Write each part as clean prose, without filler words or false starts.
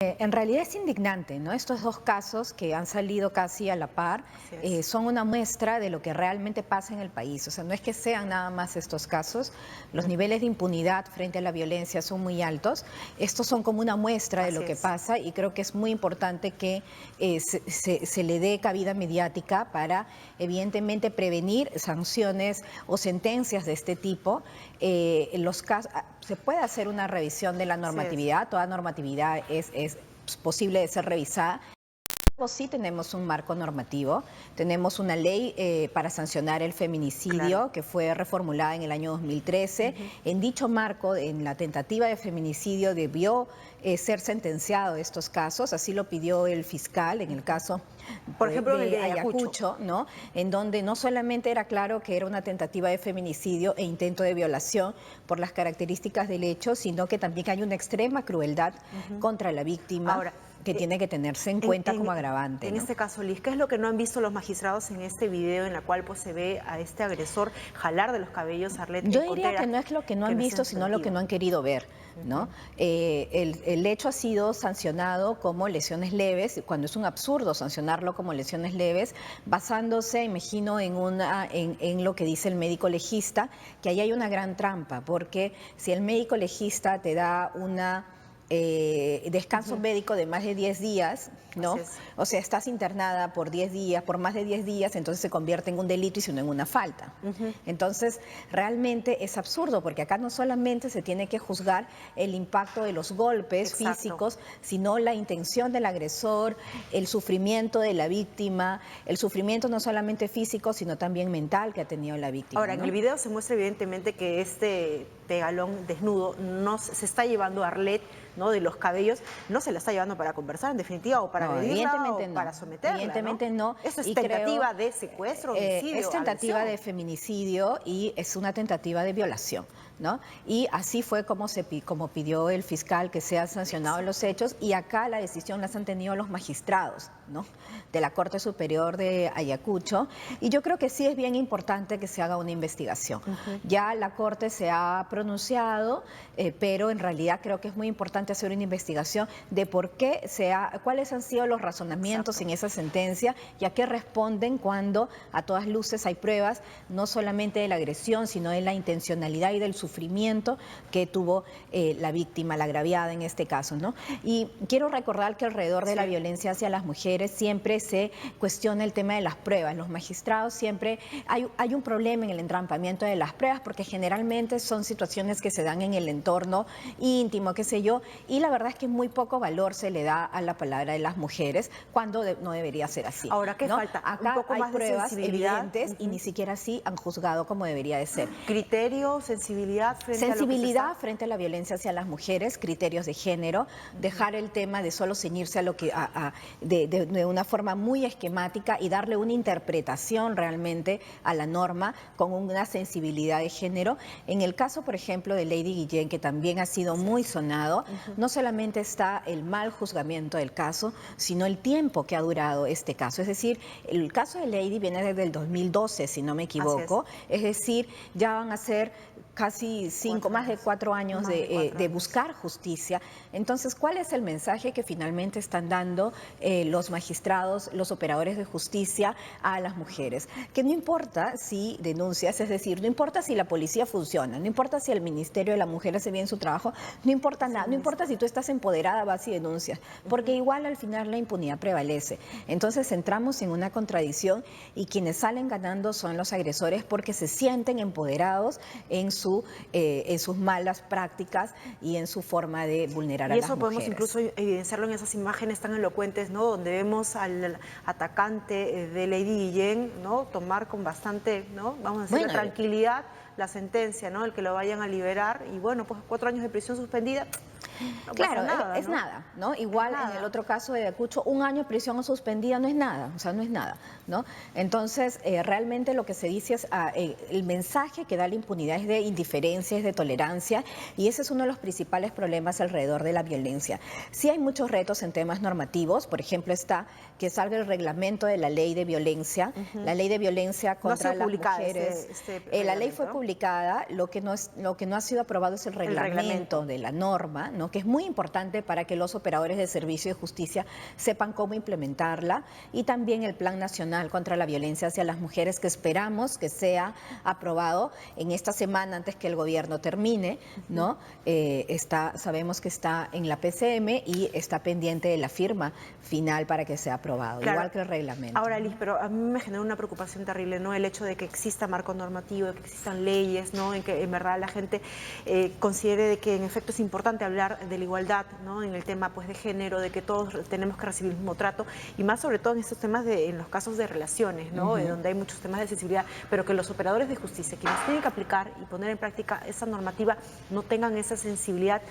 En realidad es indignante, ¿no? Estos dos casos que han salido casi a la par son una muestra de lo que realmente pasa en el país. O sea, no es que sean nada más estos casos, los niveles de impunidad frente a la violencia son muy altos. Estos son como una muestra de lo que pasa y creo que es muy importante que se le dé cabida mediática para, evidentemente, prevenir sanciones o sentencias de este tipo. Se puede hacer una revisión de la normatividad, toda normatividad es posible de ser revisada. Sí tenemos un marco normativo, tenemos una ley para sancionar el feminicidio que fue reformulada en el año 2013. En dicho marco, en la tentativa de feminicidio debió ser sentenciado estos casos, así lo pidió el fiscal en el caso por ejemplo, de el de Ayacucho, ¿no? En donde no solamente era claro que era una tentativa de feminicidio e intento de violación por las características del hecho, sino que también hay una extrema crueldad contra la víctima. Ahora, que tiene que tenerse en cuenta como agravante. En este caso, Liz, ¿qué es lo que no han visto los magistrados en este video en la cual pues, se ve a este agresor jalar de los cabellos a Arlet? Yo diría que no es lo que no han visto, sino lo que no han querido ver, ¿no? El hecho ha sido sancionado como lesiones leves, cuando es un absurdo sancionarlo como lesiones leves, basándose, imagino, en lo que dice el médico legista, que ahí hay una gran trampa, porque si el médico legista te da una descanso médico de más de 10 días, ¿no? O sea, estás internada por 10 días, por más de 10 días, entonces se convierte en un delito y si no en una falta. Entonces, realmente es absurdo, porque acá no solamente se tiene que juzgar el impacto de los golpes físicos, sino la intención del agresor, el sufrimiento de la víctima, el sufrimiento no solamente físico, sino también mental que ha tenido la víctima. Ahora, en el video se muestra evidentemente que este pegalón desnudo no se está llevando a Arlet, ¿no? De los cabellos, no se la está llevando para conversar, en definitiva, o para agredirla o para someterla. Evidentemente no. Eso es tentativa de secuestro, homicidio, es tentativa agresión. de feminicidio y es una tentativa de violación, ¿no? Y así fue como pidió el fiscal que sean sancionados los hechos, y acá la decisión la han tenido los magistrados, ¿no? De la Corte Superior de Ayacucho, y yo creo que sí es bien importante que se haga una investigación. Ya la Corte se ha pronunciado, pero en realidad creo que es muy importante hacer una investigación de por qué cuáles han sido los razonamientos en esa sentencia y a qué responden cuando a todas luces hay pruebas no solamente de la agresión, sino de la intencionalidad y del sufrimiento que tuvo la víctima, la agraviada en este caso, ¿no? Y quiero recordar que alrededor de la violencia hacia las mujeres siempre se cuestiona el tema de las pruebas. Los magistrados siempre hay un problema en el entrampamiento de las pruebas, porque generalmente son situaciones que se dan en el entorno íntimo, qué sé yo, y la verdad es que muy poco valor se le da a la palabra de las mujeres cuando no debería ser así. Ahora, ¿qué falta? Acá un poco hay más pruebas de sensibilidad evidentes y ni siquiera así han juzgado como debería de ser. Criterio, sensibilidad frente a la violencia hacia las mujeres, criterios de género, dejar el tema de solo ceñirse a lo que de una forma muy esquemática y darle una interpretación realmente a la norma con una sensibilidad de género. En el caso, por ejemplo, de Lady Guillén, que también ha sido muy sonado, no solamente está el mal juzgamiento del caso, sino el tiempo que ha durado este caso. Es decir, el caso de Lady viene desde el 2012, si no me equivoco. Es decir, ya van a ser casi más de 4 años de buscar justicia. Entonces, ¿cuál es el mensaje que finalmente están dando los magistrados, los operadores de justicia a las mujeres? Que no importa si denuncias, es decir, no importa si la policía funciona, no importa si el Ministerio de la Mujer hace bien su trabajo, no importa nada, no importa si tú estás empoderada, vas y denuncias, porque igual al final la impunidad prevalece. Entonces entramos en una contradicción y quienes salen ganando son los agresores, porque se sienten empoderados en sus malas prácticas y en su forma de vulnerar a las mujeres. Y eso podemos incluso evidenciarlo en esas imágenes tan elocuentes, ¿no? Donde vemos al atacante de Lady Guillén, ¿no? Tomar con bastante, ¿no? Vamos a decir, tranquilidad la sentencia, ¿no? El que lo vayan a liberar, y bueno, pues 4 años de prisión suspendida. No claro, pasa nada, es nada, ¿no? Igual en el otro caso de Ayacucho, 1 año de prisión suspendida no es nada, o sea, no es nada, ¿no? Entonces, realmente lo que se dice es, el mensaje que da la impunidad es de indiferencia, es de tolerancia, y ese es uno de los principales problemas alrededor de la violencia. Sí hay muchos retos en temas normativos, por ejemplo está que salga el reglamento de la ley de violencia, la ley de violencia contra las mujeres. La ley fue publicada, lo que no ha sido aprobado es el reglamento de la norma, ¿no? ¿no? Que es muy importante para que los operadores de servicio de justicia sepan cómo implementarla, y también el Plan Nacional contra la Violencia hacia las Mujeres, que esperamos que sea aprobado en esta semana antes que el gobierno termine, ¿no? Sabemos que está en la PCM y está pendiente de la firma final para que sea aprobado, claro, igual que el reglamento. Ahora, Liz, pero a mí me genera una preocupación terrible, ¿no? El hecho de que exista marco normativo, de que existan leyes, ¿no? En que en verdad la gente considere de que en efecto es importante hablar de la igualdad, ¿no? En el tema pues de género, de que todos tenemos que recibir el mismo trato, y más sobre todo en estos temas en los casos de relaciones, ¿no? Donde hay muchos temas de sensibilidad, pero que los operadores de justicia, quienes tienen que aplicar y poner en práctica esa normativa, no tengan esa sensibilidad.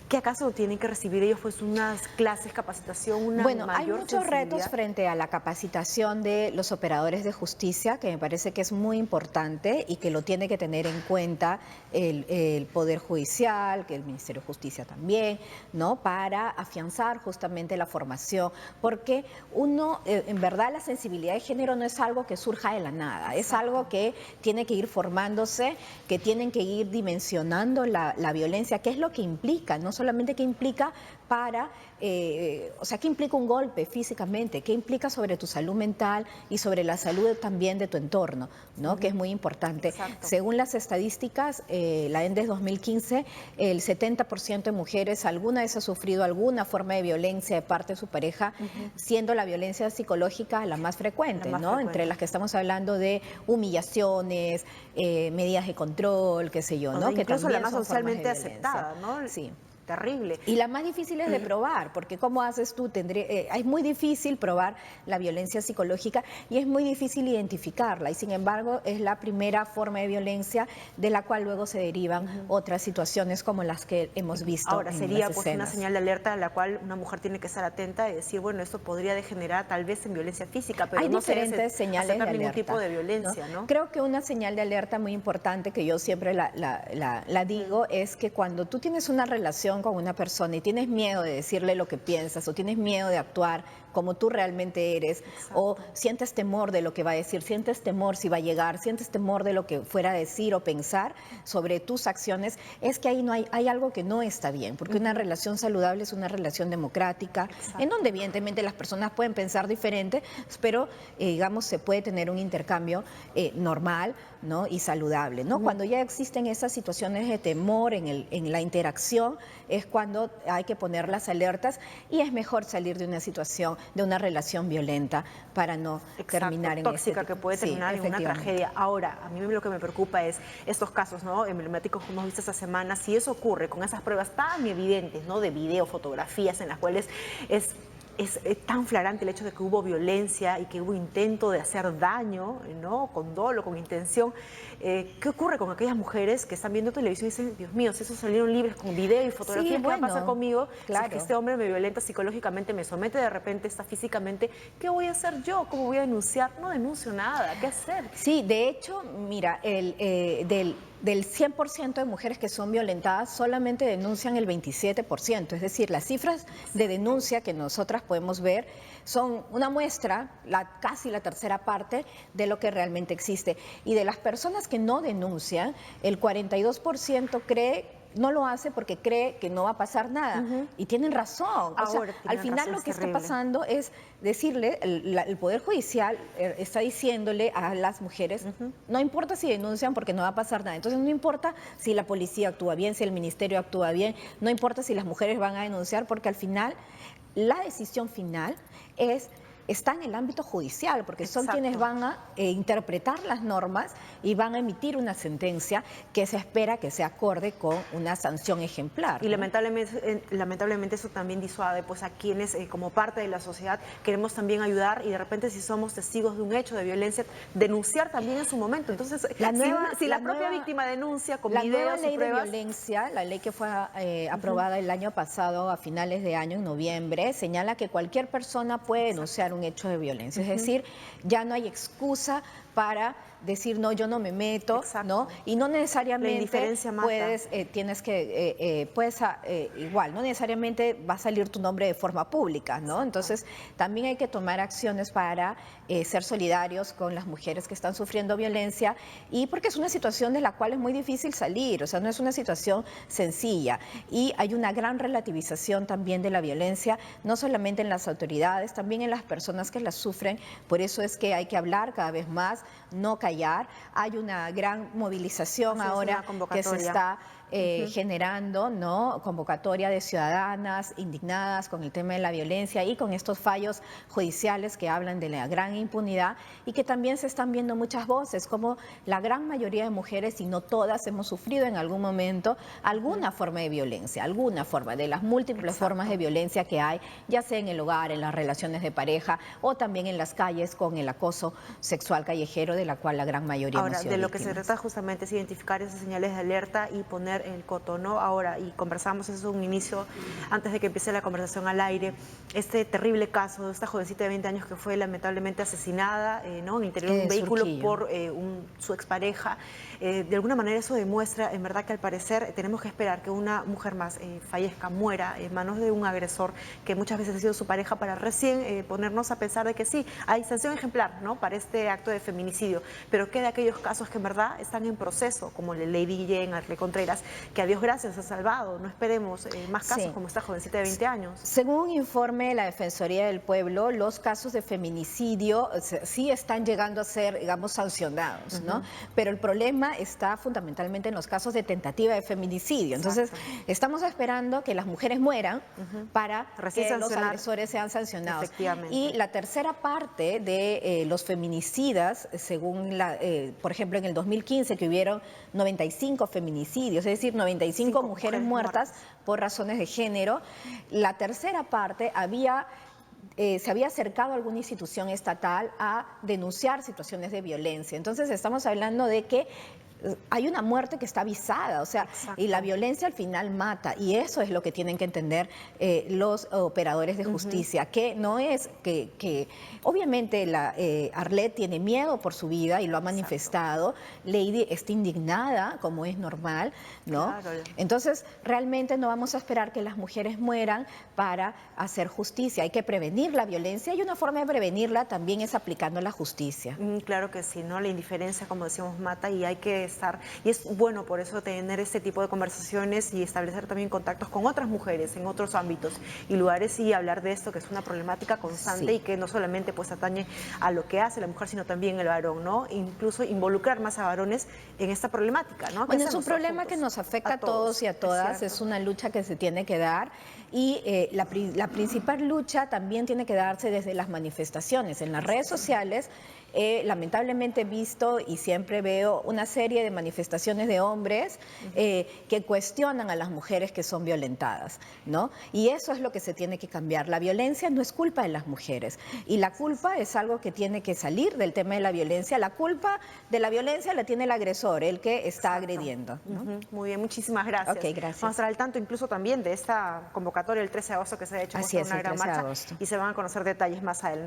¿Qué acaso tienen que recibir ellos? Pues unas clases, capacitación, una Bueno, hay mayor muchos retos sensibilidad. frente a la capacitación de los operadores de justicia, que me parece que es muy importante y que lo tiene que tener en cuenta el Poder Judicial, que el Ministerio de Justicia también, ¿no? Para afianzar justamente la formación, porque en verdad, la sensibilidad de género no es algo que surja de la nada, es algo que tiene que ir formándose, que tienen que ir dimensionando la violencia, qué es lo que implica, no solamente qué implica qué implica un golpe físicamente, qué implica sobre tu salud mental y sobre la salud también de tu entorno, ¿no? Que es muy importante. Exacto. Según las estadísticas, la ENDES 2015, el 70% de mujeres alguna vez ha sufrido alguna forma de violencia de parte de su pareja, siendo la violencia psicológica la más frecuente, ¿no? Entre las que estamos hablando de humillaciones, medidas de control, qué sé yo, ¿no? Que incluso la también más son formas de socialmente violencia. aceptada, ¿no? Sí. Terrible. Y las más difíciles de probar, porque ¿cómo haces tú? Es muy difícil probar la violencia psicológica y es muy difícil identificarla, y sin embargo es la primera forma de violencia de la cual luego se derivan otras situaciones como las que hemos visto. Ahora, sería las pues escenas. una señal de alerta a la cual una mujer tiene que estar atenta y decir, bueno, esto podría degenerar tal vez en violencia física, pero hay no diferentes señales de aceptar alerta, ningún tipo de violencia, ¿no? Creo que una señal de alerta muy importante que yo siempre la digo es que cuando tú tienes una relación con una persona y tienes miedo de decirle lo que piensas, o tienes miedo de actuar como tú realmente eres, o sientes temor de lo que va a decir, sientes temor si va a llegar, sientes temor de lo que fuera a decir o pensar sobre tus acciones, es que ahí no hay algo que no está bien, porque una relación saludable es una relación democrática, en donde evidentemente las personas pueden pensar diferente, pero digamos se puede tener un intercambio normal, ¿no? Y saludable, ¿no? Cuando ya existen esas situaciones de temor en la interacción, es cuando hay que poner las alertas, y es mejor salir de una situación, de una relación violenta, para no terminar en tóxica, que puede terminar en una tragedia. Ahora, a mí lo que me preocupa es estos casos, ¿no? Emblemáticos que hemos visto esta semana. Si eso ocurre con esas pruebas tan evidentes, ¿no? De video, fotografías en las cuales es tan flagrante el hecho de que hubo violencia y que hubo intento de hacer daño, ¿no? Con dolo, con intención. ¿Qué ocurre con aquellas mujeres que están viendo televisión y dicen, Dios mío, si esos salieron libres con video y fotografía, ¿qué va a pasar conmigo? Claro. Si es que este hombre me violenta psicológicamente, me somete de repente, está físicamente, ¿qué voy a hacer yo? ¿Cómo voy a denunciar? No denuncio nada, ¿qué hacer? Sí, de hecho, mira, del 100% de mujeres que son violentadas, solamente denuncian el 27%. Es decir, las cifras de denuncia que nosotras podemos ver son una muestra, casi la tercera parte de lo que realmente existe. Y de las personas que no denuncian, el 42% no lo hace porque cree que no va a pasar nada. Y tienen razón. Al final lo que está pasando es decirle, el Poder Judicial está diciéndole a las mujeres, no importa si denuncian porque no va a pasar nada. Entonces no importa si la policía actúa bien, si el ministerio actúa bien, no importa si las mujeres van a denunciar, porque al final la decisión final está en el ámbito judicial, porque son quienes van a interpretar las normas y van a emitir una sentencia que se espera que sea acorde con una sanción ejemplar. Y lamentablemente eso también disuade pues, a quienes como parte de la sociedad queremos también ayudar, y de repente si somos testigos de un hecho de violencia, denunciar también en su momento. Entonces, si la propia víctima denuncia con videos y pruebas... La nueva ley de violencia, la ley que fue aprobada el año pasado, a finales de año, en noviembre, señala que cualquier persona puede denunciar un hecho de violencia. Es decir, ya no hay excusa para decir, no, yo no me meto, Exacto. ¿no? Y no necesariamente La indiferencia mata. igual, no necesariamente va a salir tu nombre de forma pública, ¿no? Entonces, también hay que tomar acciones para ser solidarios con las mujeres que están sufriendo violencia, y porque es una situación de la cual es muy difícil salir, o sea, no es una situación sencilla, y hay una gran relativización también de la violencia, no solamente en las autoridades, también en las personas que la sufren. Por eso es que hay que hablar cada vez más, no callar. Hay una gran movilización ahora que se está generando, ¿no? Convocatoria de ciudadanas indignadas con el tema de la violencia y con estos fallos judiciales que hablan de la gran impunidad, y que también se están viendo muchas voces, como la gran mayoría de mujeres, y no todas, hemos sufrido en algún momento alguna forma de violencia, alguna forma de las múltiples formas de violencia que hay, ya sea en el hogar, en las relaciones de pareja o también en las calles con el acoso sexual callejero, de la cual la gran mayoría hemos sido de lo víctimas. que se trata justamente es identificar esas señales de alerta y poner el coto, ¿no? Ahora, y conversamos, eso es un inicio, antes de que empiece la conversación al aire, este terrible caso de esta jovencita de 20 años que fue lamentablemente asesinada, ¿no? En el interior de un vehículo por su expareja. De alguna manera eso demuestra, en verdad, que al parecer tenemos que esperar que una mujer más fallezca, muera en manos de un agresor que muchas veces ha sido su pareja, para recién ponernos a pensar de que sí, hay sanción ejemplar, ¿no? Para este acto de feminicidio, pero que de aquellos casos que en verdad están en proceso, como el de Lady Jane, Arle Contreras, que a Dios gracias ha salvado. No esperemos más casos como esta jovencita de 20 años. Según un informe de la Defensoría del Pueblo, los casos de feminicidio sí están llegando a ser, digamos, sancionados, ¿no? Pero el problema está fundamentalmente en los casos de tentativa de feminicidio. Entonces, estamos esperando que las mujeres mueran para que los agresores sean sancionados. Efectivamente. Y la tercera parte de los feminicidas, según por ejemplo, en el 2015, que hubieron 95 feminicidios, es decir, 95 mujeres muertas por razones de género, la tercera parte se había acercado a alguna institución estatal a denunciar situaciones de violencia. Entonces estamos hablando de que hay una muerte que está avisada, o sea, y la violencia al final mata, y eso es lo que tienen que entender los operadores de justicia, que no es que obviamente Arlet tiene miedo por su vida y lo ha manifestado, Lady está indignada, como es normal, ¿no? Claro. Entonces, realmente no vamos a esperar que las mujeres mueran para hacer justicia, hay que prevenir la violencia, y una forma de prevenirla también es aplicando la justicia. Claro que sí, ¿no? La indiferencia, como decíamos, mata, y hay que estar, y es bueno por eso tener este tipo de conversaciones y establecer también contactos con otras mujeres en otros ámbitos y lugares, y hablar de esto, que es una problemática constante y que no solamente pues atañe a lo que hace la mujer, sino también el varón, ¿no? Incluso involucrar más a varones en esta problemática, ¿no? Bueno, es un problema que nos afecta a todos y a todas, es una lucha que se tiene que dar, y la principal lucha también tiene que darse desde las manifestaciones. En las redes sociales, lamentablemente he visto y siempre veo una serie de manifestaciones de hombres que cuestionan a las mujeres que son violentadas, ¿no? Y eso es lo que se tiene que cambiar. La violencia no es culpa de las mujeres, y la culpa es algo que tiene que salir del tema de la violencia. La culpa de la violencia la tiene el agresor, el que está agrediendo, ¿no? Muy bien, muchísimas gracias. Ok, gracias. Vamos a estar al tanto incluso también de esta convocatoria el 13 de agosto que se ha hecho. Así es, una el gran 13 de marcha, agosto. y se van a conocer detalles más adelante.